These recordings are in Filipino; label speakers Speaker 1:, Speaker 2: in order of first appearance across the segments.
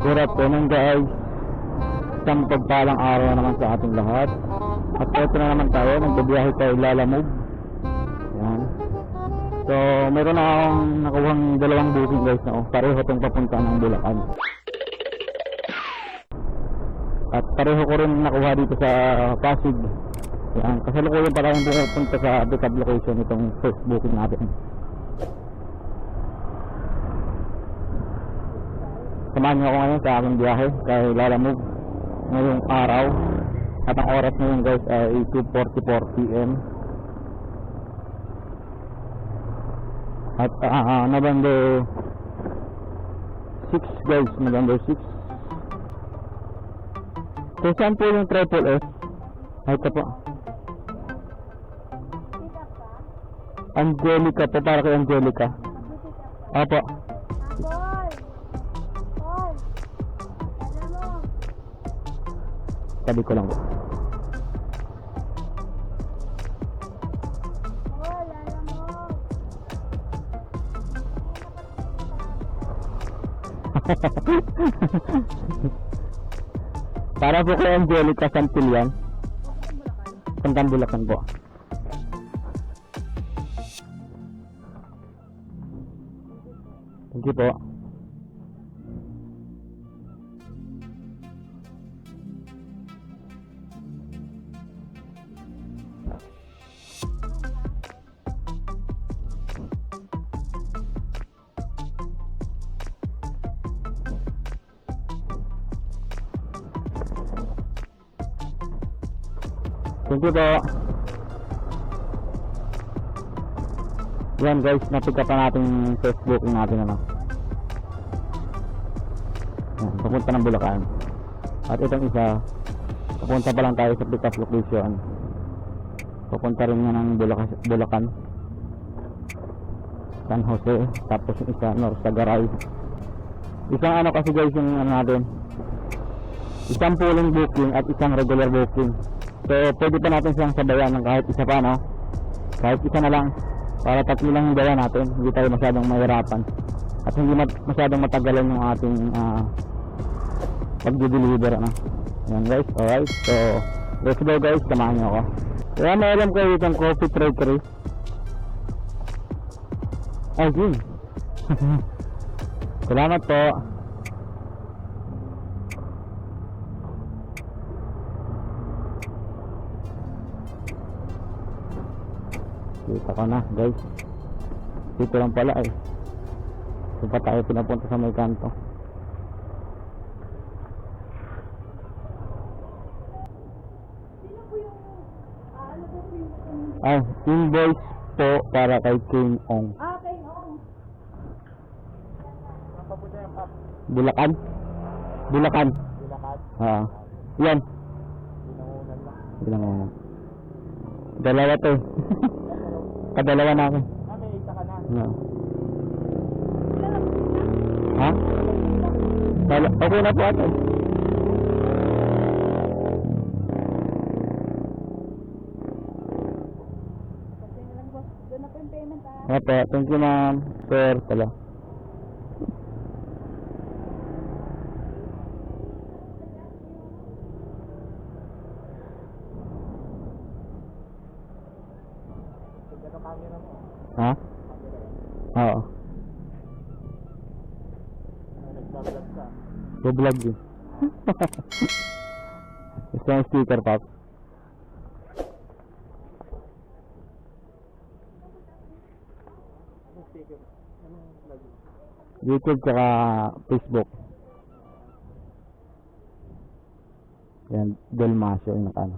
Speaker 1: Good afternoon guys. Isang pagpalang araw na naman sa ating lahat. At ito na naman tayo, nagbibiyahe tayo Lalamove. Yan. So meron na akong nakuhang dalawang booking guys na pareho itong papunta ng Bulacan. At pareho ko rin nakuha dito sa Pasig. Yan. Kasalukuyan pa tayong pupunta sa pickup location itong first booking natin. Samahan niyo ako ngayon sa aking biyahe kay Lalamove ngayong araw. At ang oras ngayon guys ay 2:44 PM. At November 6 guys, November 6. So saan po yung triple S? Ay ito po, Angelica po, para kay Angelica. Opo. Tabi ko lang po. Para po kay Angelica Santillan. Puntang Bulacan po. Thank you po. Thank you po. Yan guys, na-pick up na natin first booking natin ano. Yan, papunta ng Bulacan. At itong isa, papunta pa lang tayo sa pick up location. Papunta rin nga ng Bulacan, San Jose. Tapos yung isa, North Sagaray. Isang ano kasi guys yung ano natin, isang pooling booking at isang regular booking. So pwede pa natin silang sabayan ng kahit isa pa, no? Kahit isa na lang, para tatlo lang yung dala natin. Hindi tayo masyadong mahirapan at hindi masyadong matagalan yung ating pag-deliver, ano? Yan guys, alright. So let's go guys, samahan nyo ako. Kaya may alam kayo itong coffee trade. Ay, yun. Salamat po. Kita ko na guys, dito lang pala eh. Ito pa tayo pinapunta sa may kanto. Ay, invoice po para kay King Ong.
Speaker 2: King Ong.
Speaker 1: Bulacan. Bulacan. Yan. Binangunan. Dalawa to. Kadalawa na ako.
Speaker 2: May isa ka na.
Speaker 1: No. Ha? Okay na po ate.
Speaker 2: Doon na po yung payment
Speaker 1: Opo, thank you ma'am. Sir, pala. Ha? Oo.
Speaker 2: Nagbablog ka.
Speaker 1: Go-vlog din. Gusto yung sticker pop.
Speaker 2: Anong sticker? Anong vlog?
Speaker 1: YouTube tsaka Facebook. Yan, Delmasio yung nakano.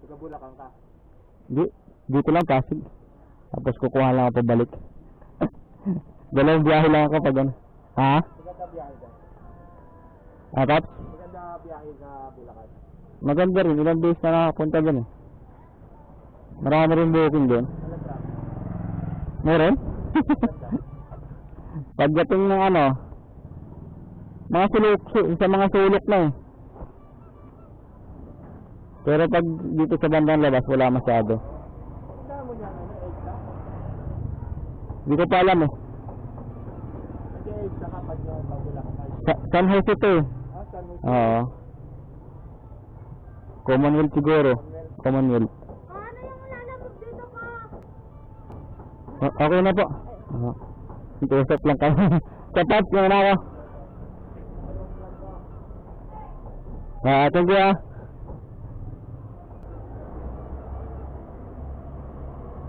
Speaker 2: Taga Bulacan ka?
Speaker 1: Di, dito lang Pasig. Tapos kukuha lang ako pabalik. Dalawang biyahe lang ako pag ano. Ha?
Speaker 2: Maganda biyahe ka?
Speaker 1: Tapos?
Speaker 2: Maganda biyahe sa Bulacan?
Speaker 1: Maganda rin, ilang days na nakapunta dyan eh. Marami rin booking doon.
Speaker 2: Walang traffic?
Speaker 1: Meron?
Speaker 2: Maganda?
Speaker 1: Pagdating ng ano, mga sulok, sa mga sulok na eh. Pero pag dito sa bandang labas, wala masyado.
Speaker 2: Punta mo niya, 8 ka?
Speaker 1: Hindi ko pa alam eh.
Speaker 2: Nag-8 ka kapag pag Bulacan ka?
Speaker 1: San Jose to eh.
Speaker 2: San Jose.
Speaker 1: Oo. Commonwealth siguro. Commonwealth.
Speaker 3: Ano yung lalabog dito ka?
Speaker 1: Okay na po. Oo. Usap lang kayo. Sapat yung na ako. Thank you ah.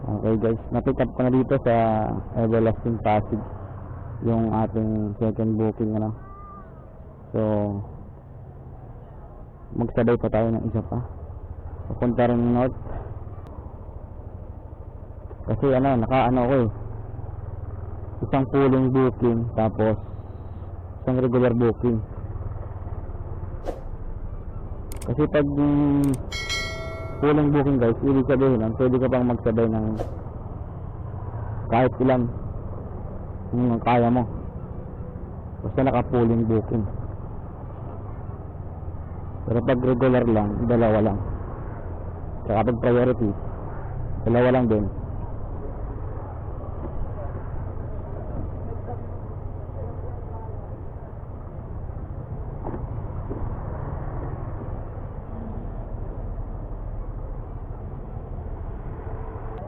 Speaker 1: Okay guys, na-pick up ko na dito sa Everlasting Passage yung ating second booking ano. So magsabay pa tayo ng isa pa. Papunta rin north. Kasi naka ko eh. Isang pooling booking tapos isang regular booking. Kasi pag pooling booking guys, ibig sabihin nun, pwede ka pang magsabay ng kahit ilan yung kaya mo. Basta naka-pooling booking. Pero pag regular lang, dalawa lang. Saka pag priority, dalawa lang din.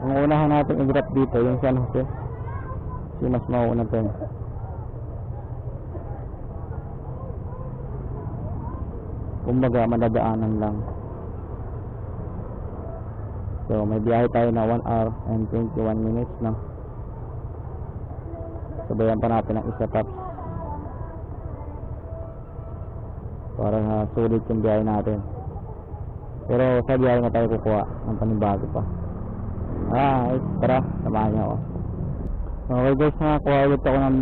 Speaker 1: Ang unahan natin i-drop dito yung San Jose. Kasi mas mauuna to. Kumbaga madadaanan lang. So may biyahe tayo na 1 hour and 21 minutes na. Sabayan pa natin ang isa tops. Para sulit yung biyahe natin. Pero sa biyahe na tayo kukuha ng panibago pa. Tara, samahan niyo ako. Okay guys, nakakuha ulit ako ng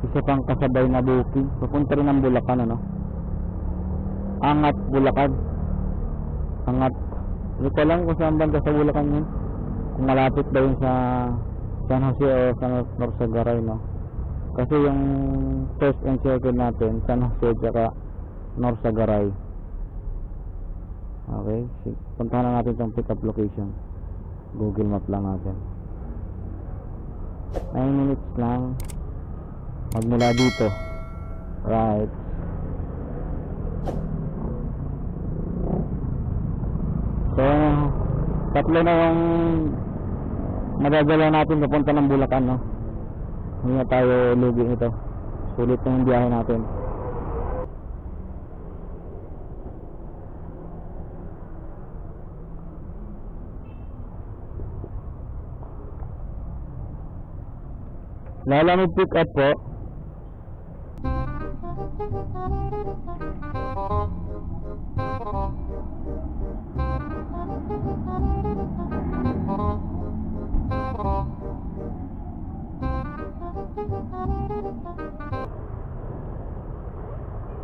Speaker 1: isa pang kasabay na booking. Papunta rin ng Bulacan Angat, Bulacan. Angat. Hindi ko lang kung saan banda sa Bulacan yun. Kung malapit ba yun sa San Jose o sa Norsagaray Kasi yung first and second natin San Jose at Norsagaray. Okay, puntahan na natin itong pick up location. Google Map lang natin. 9 minutes lang magmula dito. Right. So tatlo na yung magagalaw natin papunta ng Bulacan Hindi na tayo lugi ito. Sulit na yung biyahe natin. Lalamig pick up po.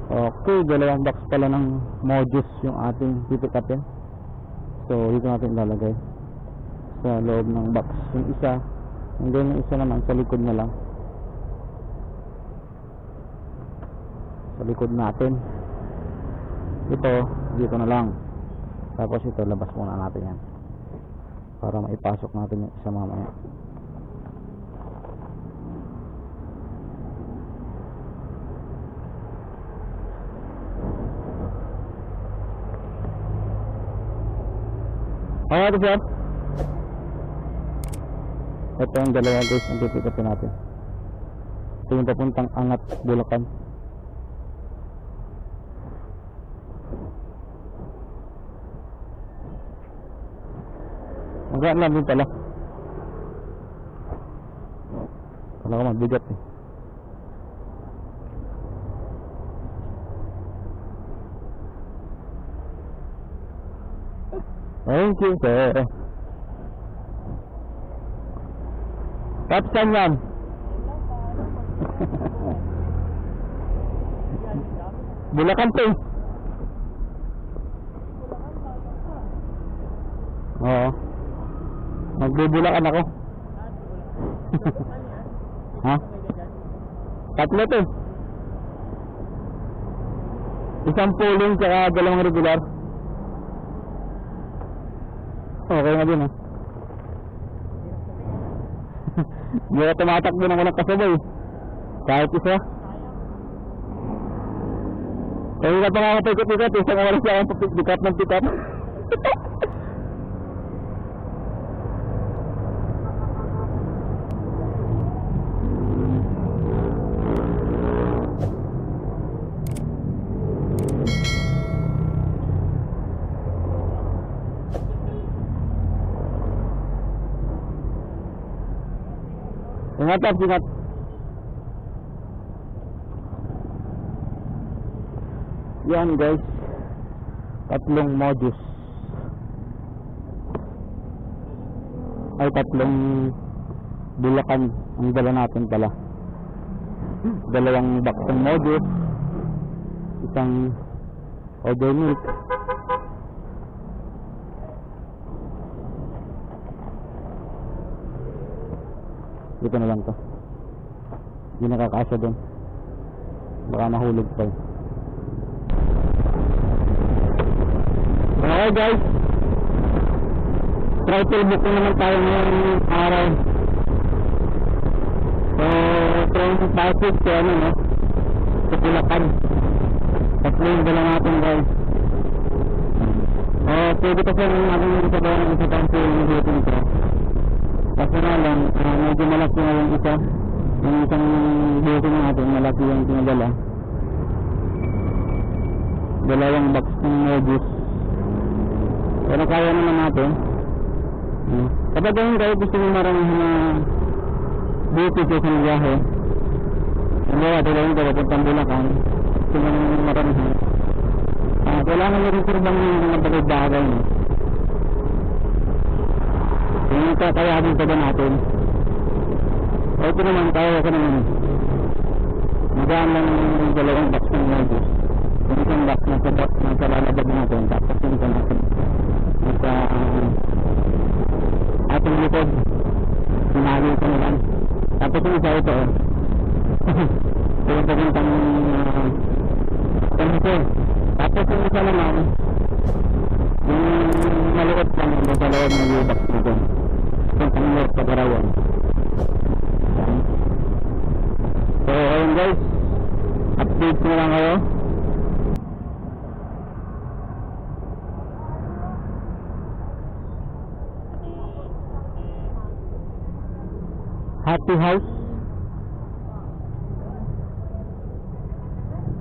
Speaker 1: Okay, dalawang box pala ng Mojus yung ating pick upin. So dito natin ilalagay sa loob ng box yung isa. And then yung isa naman sa likod na lang. Sa likod natin. Ito, dito na lang. Tapos ito, labas muna natin yan. Para maipasok natin yung isa mamaya. Okay, ito sir. Ito yung dalawa guys ang pipikapin natin. Ito yung papuntang Angat, Bulacan. Magaan lang din pala. Kala ko mabigat eh. Thank you sir. Kapsan yan. Bulacan to. Oo. Magbubulakan ako. Ha? Tatlo to. Isang pooling tsaka dalawang regular. Okay na din Hindi ka tumatakbo ng walang kasabay. Kahit isa. Kaya nga pa nga ako pikot-pikot, isang oras lang ako pikat ng pikat. Ingat up, ingat. Yan guys, tatlong modus. Ay, tatlong bulakan ang dala natin pala. Dalawang box ng modus, isang order milk, dito na lang to, hindi nakakasya dun, baka mahulog pa. Okay guys, triple book na naman tayo ngayong araw. So from Pasig to ano no, sa Bulacan, tatlo yung dala natin guys. Pwede pa siya ng aking isa ba ng isa pang yung hitting ko. Kasi nga lang, medyo malaki na yung isa. Yung isang hitting natin, malaki yung pinadala. Dalawang box ng modus. Pero kaya naman natin. Kapag ganyan kayo gusto nyo marami na beauty sa isang biyahe, hindi ba, tulad ko papuntang Bulacan, gusto nyo maramihan. Kailangan nyo rin sirbang yung mga bagay nyo. Yung kakayanin pa ba natin? Ito naman, kaya ko naman. Magaan lang yung dalawang box ng modus. Yung isang box na sa box na kalalabag natin, tapos yung isang natin sa ating likod, sinali ko na lang. Tapos yung isa ito yung paguntang kanito. Tapos yung isa naman yung malikot lang yung sa loob ng box nito, yung pang-north sa Garawan. So ayun guys, update ko lang kayo. Happy House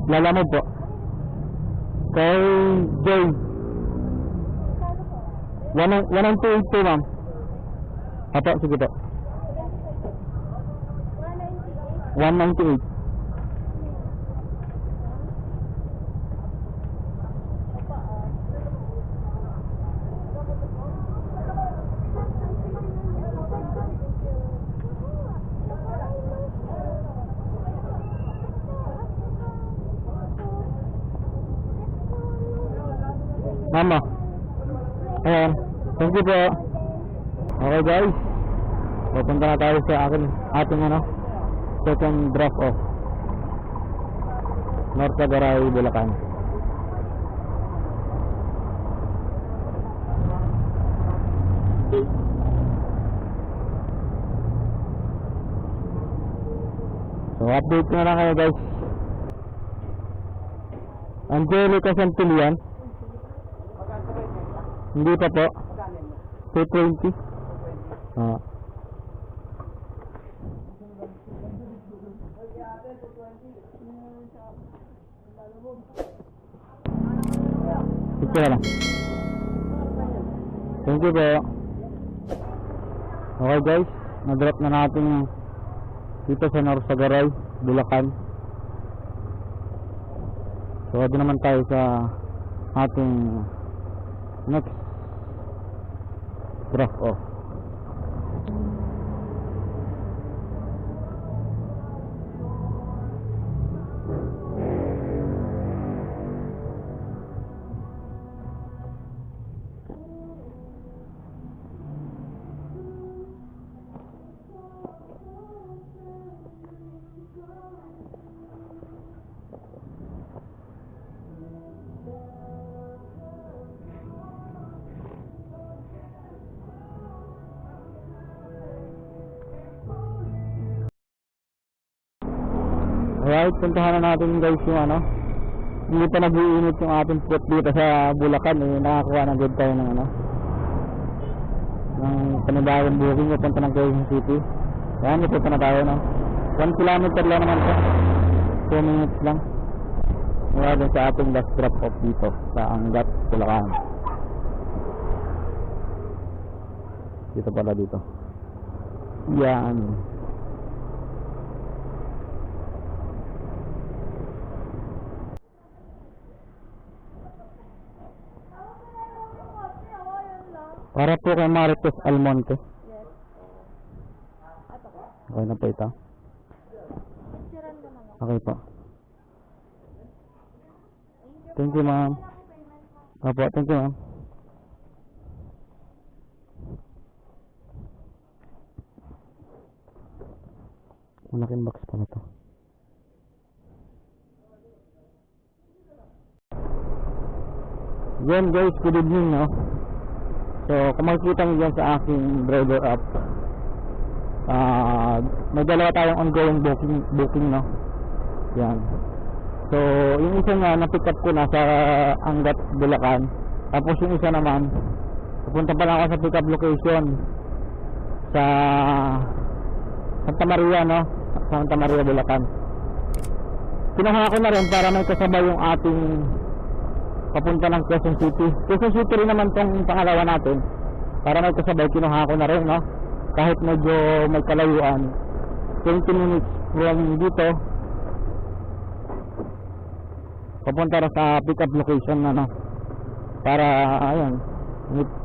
Speaker 1: Lalamog po kay Jay 1982 ma'am. Apo, sige po. 198. Mama. Ayan. Thank you po. Okay guys. Pupunta na tayo sa ating second drop off. North Tagaray, Bulacan. So update na lang kayo guys. Angelica Santillan. Hindi pa po. 220. Ito na lang. Thank you po. Okay guys, na-drop na natin dito sa North Tagaray, Bulacan. So doon naman tayo sa ating next drop off. Alright, puntahan na natin guys yung hindi pa nag-iinit yung ating puwet dito sa Bulacan eh, nakakuha ng good tayo ng ano ng panibagong booking papunta ng Quezon City. Yan, ipunta na tayo, no? 1 kilometer lang naman po, 2 minutes lang mula dun sa ating last drop off dito sa Angat, Bulacan. Dito pala dito. Yan. Para po kay Marites Almonte.
Speaker 3: Yes. Ato ko.
Speaker 1: Okay na po ito.
Speaker 3: Picturean ko naman.
Speaker 1: Okay po. Thank you, ma'am. Opo, thank you, ma'am. Malaking box pala to. Yan guys, good evening, no? So, kung makikita nyo dyan sa aking driver app, may dalawa tayong ongoing booking, no? Yan. So, yung isa nga, na-pick up ko na sa Angat, Bulacan. Tapos yung isa naman, pupunta pa lang ako sa pick up location sa Santa Maria, no? Santa Maria, Bulacan. Kinuha ko na rin para may kasabay yung ating papunta ng Quezon City. Quezon City rin naman tong pangalawa natin. Para may kasabay, kinuha ko na rin, no? Kahit medyo may kalayuan. 20 minutes from dito, papunta na sa pick up location na, no? Para, ayun,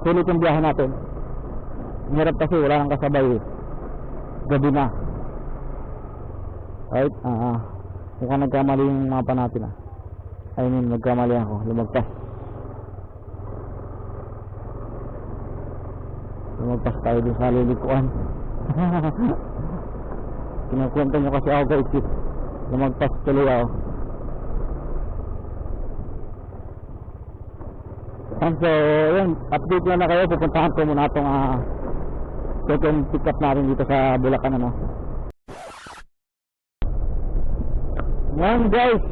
Speaker 1: sulit yung biyahe natin. Hirap kasi wala nang kasabay eh. Gabi na. Right? Mukhang nagkamali yung mapa natin ah. I mean, nagkamali ako. Lumagpas. Lumagpas tayo dun sa lilikuan. Kinukwento nyo kasi ako guys eh. Lumagpas tuloy ako. And so, yun, update na kayo. Pupuntahan ko muna itong second pick up natin dito sa Bulacan, ano. Yan guys,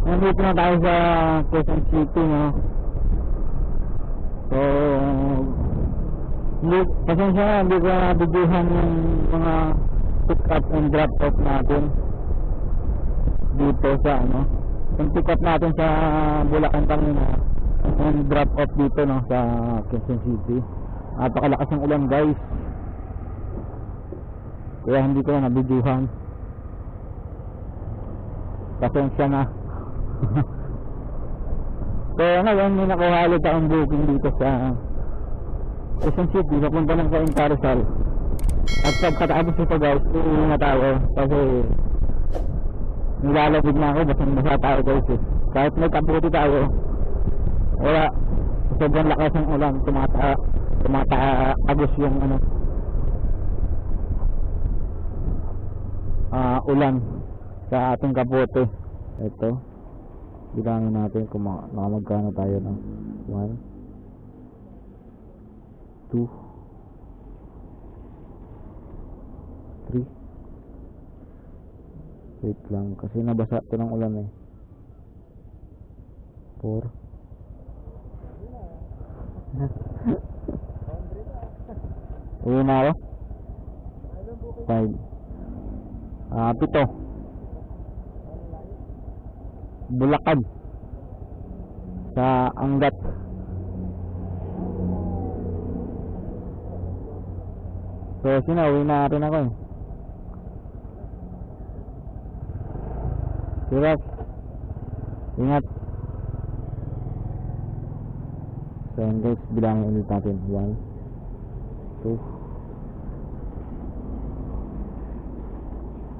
Speaker 1: nandito na tayo sa Quezon City, no. So, pasensya na, hindi ko nabiguhan yung mga pick up and drop off natin dito sa ano. Yung pick up natin sa Bulacan kanina and drop off dito, no, sa Quezon City. Napakalakas ng ulan guys, kaya hindi ko na nabiguhan. Pasensya na. So ngayon may nakuha ulit akong booking dito sa Quezon City, papunta ng Cainta Rizal. At pagkatapos ito guys, uuwi na tayo kasi nilalabig na ako, basang-basa tayo guys eh. Kahit may kabuti tayo, wala, sobrang lakas ng ulan, tumataagos yung ano, ulan sa ating kapote. Ito, bilangin natin kung magkano tayo ng 1, 2, 3. Wait lang kasi nabasa ito ng ulan eh. 4. Uwi na ako. 5. 7. Bulacan sa Angat. So sinauwi na rin ako eh. Sirat, ingat. So yun guys, bilangin ulit natin. 1, 2,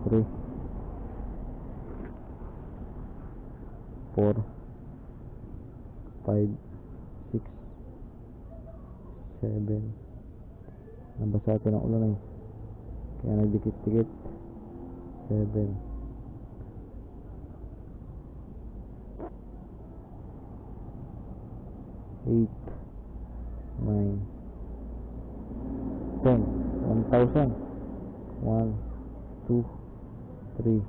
Speaker 1: 3, 4, 5, 6, 7. Nabasa ito ng ulan eh, kaya nagdikit-dikit. 7, 8, 9, 10. 1,000. 1, 2, 3, 4,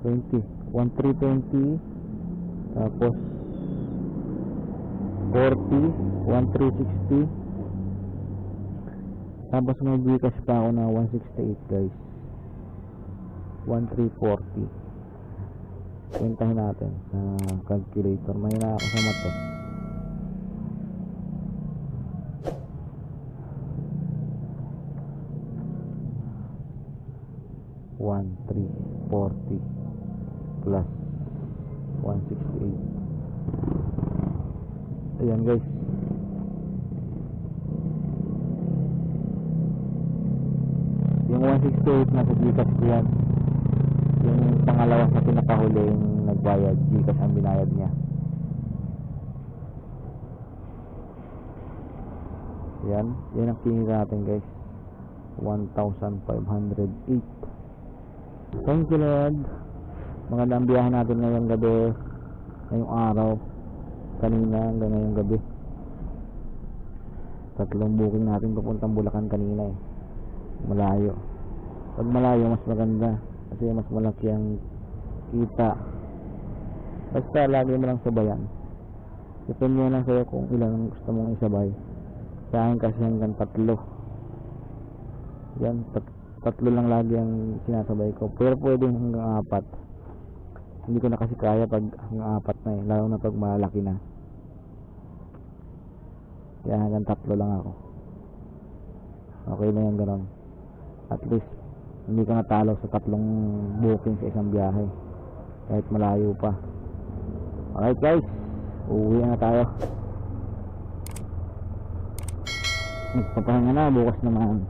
Speaker 1: 20. 1320. Tapos 40. 1360. Tapos may Gcash pa ako na 168 guys. 1340. Kwentahin natin sa calculator. Mahina ako sa math eh. $1,340 plus 168. Ayan guys. Yung 168 na sa Gcash ko yan. Yung pangalawa sa pinakahuli yung nagbayad, Gcash ang binayad niya. Yan ang kinita natin guys. 1,508. Thank you Lord. Magandang biyahe natin ngayong gabi, ngayong araw, kanina hanggang ngayong gabi. 3 booking natin papuntang Bulacan kanina eh. Malayo. Pag malayo mas maganda kasi mas malaki ang kita. Basta lagi mo lang sabayan. Depende lang sa'yo kung ilan ang gusto mong isabay. Sa akin kasi hanggang 3. Yan, 3 lang lagi ang sinasabay ko. Pero pwedeng hanggang 4. Hindi ko na kasi kaya pag hanggang 4 na eh. Lalo na pag malaki na. Kaya hanggang 3 lang ako. Okay na yan gano'n. At least hindi ka natalo sa 3 booking sa isang biyahe. Kahit malayo pa. Alright guys, uuwi na tayo. Magpapahinga na, bukas naman